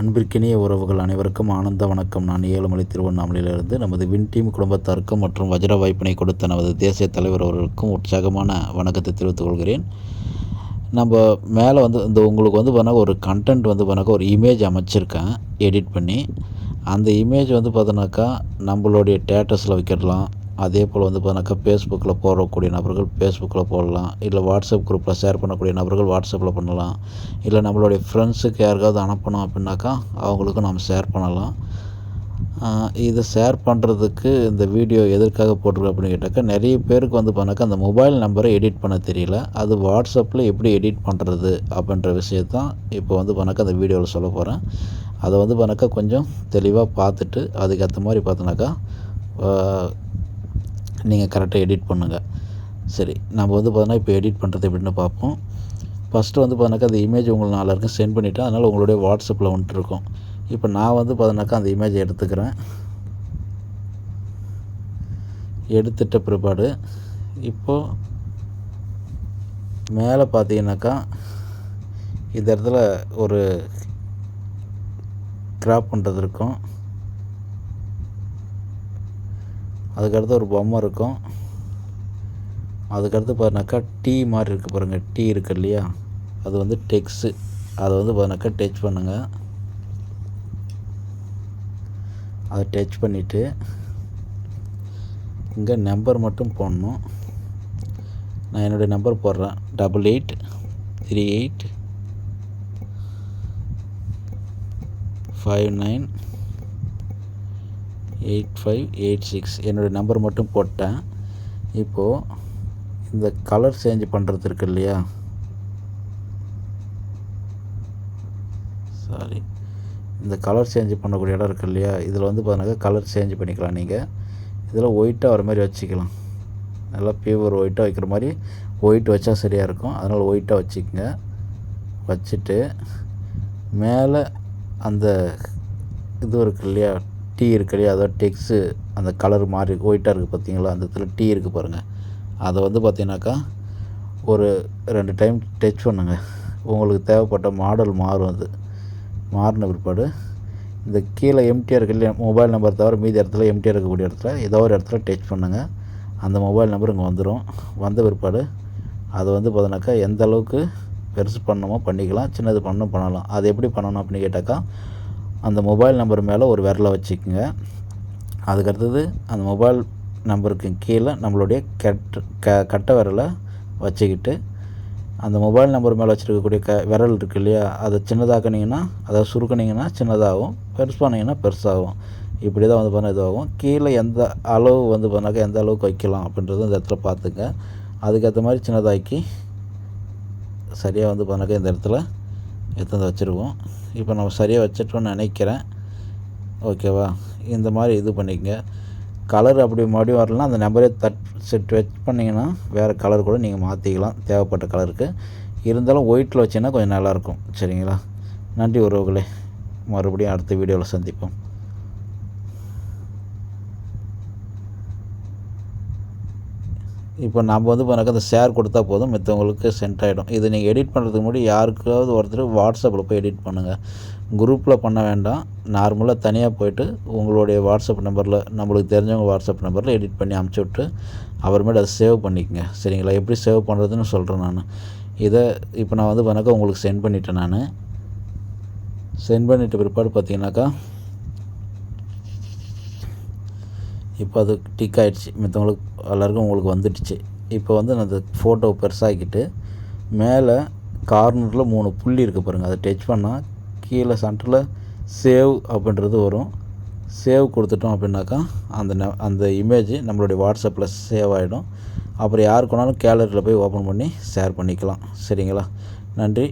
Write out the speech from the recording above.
அன்பிற்கினிய உறவுகள் அனைவருக்கும் ஆனந்த வணக்கம். நான் ஏழுமலை திருவண்ணாமலையிலிருந்து நமது வின் டீம் குடும்பத்தாருக்கும் மற்றும் வஜ்ர வாய்ப்பினை கொடுத்த நமது தேசிய தலைவர் அவர்களுக்கும் உற்சாகமான வணக்கத்தை தெரிவித்துக் கொள்கிறேன். நம்ம மேலே உங்களுக்கு பார்த்தா ஒரு கண்டென்ட் பார்த்தோன்னாக்கா ஒரு இமேஜ் அமைச்சிருக்கேன் எடிட் பண்ணி. அந்த இமேஜ் பார்த்தோன்னாக்கா நம்மளுடைய ஸ்டேட்டஸில் வைக்கிடலாம். அதே போல் பார்த்தோன்னாக்கா ஃபேஸ்புக்கில் போடக்கூடிய நபர்கள் ஃபேஸ்புக்கில் போடலாம், இல்லை வாட்ஸ்அப் குரூப்பில் ஷேர் பண்ணக்கூடிய நபர்கள் வாட்ஸ்அப்பில் பண்ணலாம், இல்லை நம்மளுடைய ஃப்ரெண்ட்ஸுக்கு யாருக்காவது அனுப்பணும் அப்படின்னாக்கா அவங்களுக்கும் நம்ம ஷேர் பண்ணலாம். இதை ஷேர் பண்ணுறதுக்கு இந்த வீடியோ எதற்காக போட்டிருக்கோம் அப்படின்னு கேட்டாக்கா, நிறைய பேருக்கு பார்த்தோன்னாக்கா அந்த மொபைல் நம்பரை எடிட் பண்ண தெரியல. அது வாட்ஸ்அப்பில் எப்படி எடிட் பண்ணுறது அப்படின்ற விஷயத்தான் இப்போ பார்த்தோன்னாக்கா அந்த வீடியோவில் சொல்ல போகிறேன். அதை பார்த்தோன்னாக்கா கொஞ்சம் தெளிவாக பார்த்துட்டு அதுக்கேற்ற மாதிரி பார்த்தோன்னாக்கா நீங்கள் கரெக்டாக எடிட் பண்ணுங்கள். சரி, நம்ம பார்த்தோன்னா இப்போ எடிட் பண்ணுறது எப்படின்னு பார்ப்போம். ஃபஸ்ட்டு பார்த்தோன்னாக்கா அந்த இமேஜ் உங்களுக்கு எல்லாருக்கும் சென்ட் பண்ணிவிட்டேன். அதனால் உங்களுடைய வாட்ஸ்அப்பில் வந்துட்டுருக்கும். இப்போ நான் பார்த்தோன்னாக்கா அந்த இமேஜை எடுத்துக்கிறேன். எடுத்துட்ட பிற்பாடு இப்போது மேலே பார்த்தீங்கன்னாக்கா இந்த இடத்துல ஒரு கிராப் பண்ணுறது இருக்கும். அதுக்கடுத்து ஒரு பொம்மை இருக்கும். அதுக்கடுத்து பார்த்தோன்னாக்கா டீ மாதிரி இருக்குது பாருங்கள், டீ இருக்குது இல்லையா, அது டெக்ஸ்ட்டு. அதை பார்த்தோன்னாக்கா டச் பண்ணுங்கள். அதை டச் பண்ணிவிட்டு இங்கே நம்பர் மட்டும் போடணும். நான் என்னுடைய நம்பர் போடுறேன், 8838598586 என்னுடைய நம்பர் மட்டும் போட்டேன். இப்போது இந்த கலர் சேஞ்ச் பண்ணுறது இருக்கு இல்லையா, இந்த கலர் சேஞ்ச் பண்ணக்கூடிய இடம் இருக்குது இல்லையா, இதில் பார்த்தோன்னாக்கா கலர் சேஞ்ச் பண்ணிக்கலாம். நீங்கள் இதில் ஒயிட்டாக வர மாதிரி வச்சுக்கலாம். நல்லா பியூர் ஒயிட்டாக வைக்கிற மாதிரி ஒயிட் வச்சா சரியாக இருக்கும். அதனால் ஒயிட்டாக வச்சுக்கோங்க. வச்சுட்டு மேலே அந்த இது இருக்குது இல்லையா, டீ இருக்கு இல்லையா, அதாவது டெக்ஸ்ட்டு அந்த கலர் மாதிரி ஒயிட்டாக இருக்குது பார்த்தீங்களா, அந்த இடத்துல டீ இருக்குது பாருங்கள். அதை பார்த்தீங்கன்னாக்கா ஒரு 2 டைம் டச் பண்ணுங்கள். உங்களுக்கு தேவைப்பட்ட மாடல் மாறும். அது மாறின பிற்பாடு இந்த கீழே எம்டியாக இருக்கு இல்லையா, மொபைல் நம்பர் தவிர மீதி இடத்துல எம்டியாக இருக்கக்கூடிய இடத்துல ஏதோ ஒரு இடத்துல டச் பண்ணுங்கள். அந்த மொபைல் நம்பர் இங்கே வந்துடும். வந்த பிற்பாடு அது பார்த்தோன்னாக்கா எந்த அளவுக்கு பெருசு பண்ணணுமோ பண்ணிக்கலாம், சின்னது பண்ணலாம். அது எப்படி பண்ணணும் அப்படின்னு கேட்டாக்கா, அந்த மொபைல் நம்பர் மேலே ஒரு விரலை வச்சுக்கோங்க. அதுக்கடுத்தது அந்த மொபைல் நம்பருக்கு கீழே நம்மளுடைய கட்டை விரலை வச்சுக்கிட்டு அந்த மொபைல் நம்பர் மேலே வச்சுருக்கக்கூடிய விரல் இருக்குது இல்லையா, அதை சின்னதாக்குனிங்கன்னா, அதை சுருக்குனிங்கன்னா சின்னதாகும், பெருசு பண்ணிங்கன்னா பெருசாகும். இப்படி தான் பார்த்தா இதுவாகும். கீழே எந்த அளவு பார்த்தோன்னாக்கா எந்த அளவுக்கு வைக்கலாம் அப்படின்றது இந்த இடத்துல பார்த்துங்க. அதுக்கேற்ற மாதிரி சின்னதாக்கி சரியாக பார்த்தோன்னாக்கா இந்த இடத்துல எடுத்து வச்சுருவோம். இப்போ நம்ம சரியாக வச்சிட்டோன்னு நினைக்கிறேன். ஓகேவா, இந்த மாதிரி இது பண்ணிக்கங்க. கலர் அப்படி மறுபடியும் வரலாம், அந்த நம்பரே செட் பண்ணிங்கன்னா வேறு கலர் கூட நீங்கள் மாற்றிக்கலாம் தேவைப்பட்ட கலருக்கு. இருந்தாலும் ஒயிட்டில் வச்சிங்கன்னா கொஞ்சம் நல்லாயிருக்கும். சரிங்களா, நன்றி உறவுகளே. மறுபடியும் அடுத்த வீடியோவில் சந்திப்போம். இப்போ நம்ம பார்த்தோன்னாக்கா அந்த ஷேர் கொடுத்தா போதும், மற்றவங்களுக்கு சென்ட் ஆகிடும். இது நீங்கள் எடிட் பண்ணுறதுக்கு முன்னாடி யாருக்காவது ஒருத்தர் வாட்ஸ்அப்பில் போய் எடிட் பண்ணுங்கள். குரூப்பில் பண்ண வேண்டாம். நார்மலாக தனியாக போய்ட்டு உங்களுடைய வாட்ஸ்அப் நம்பரில், நம்மளுக்கு தெரிஞ்சவங்க வாட்ஸ்அப் நம்பரில் எடிட் பண்ணி அமுச்சு விட்டு அப்புறமேட்டு அதை சேவ் பண்ணிக்கங்க. சரிங்களா, எப்படி சேவ் பண்ணுறதுன்னு சொல்கிறேன் நான். இதை இப்போ நான் பார்த்தோன்னாக்கா உங்களுக்கு சென்ட் பண்ணிட்டேன். நான் சென்ட் பண்ணிட்ட பிற்பாடு பார்த்தீங்கன்னாக்கா இப்போ அது டிக் ஆகிடுச்சு. மற்றவங்களுக்கு எல்லாருக்கும் உங்களுக்கு வந்துடுச்சு. இப்போ நான் அந்த ஃபோட்டோ பெருசாகிக்கிட்டு மேலே கார்னரில் 3 புள்ளி இருக்குது பாருங்கள், அதை டச் பண்ணால் கீழே சென்டரில் சேவ் அப்படின்றது வரும். சேவ் கொடுத்துட்டோம் அப்படின்னாக்கா அந்த இமேஜ் நம்மளுடைய வாட்ஸ்அப்பில் சேவ் ஆகிடும். அப்புறம் யாருக்கு வேணாலும் கேலரியில் போய் ஓப்பன் பண்ணி ஷேர் பண்ணிக்கலாம். சரிங்களா, நன்றி.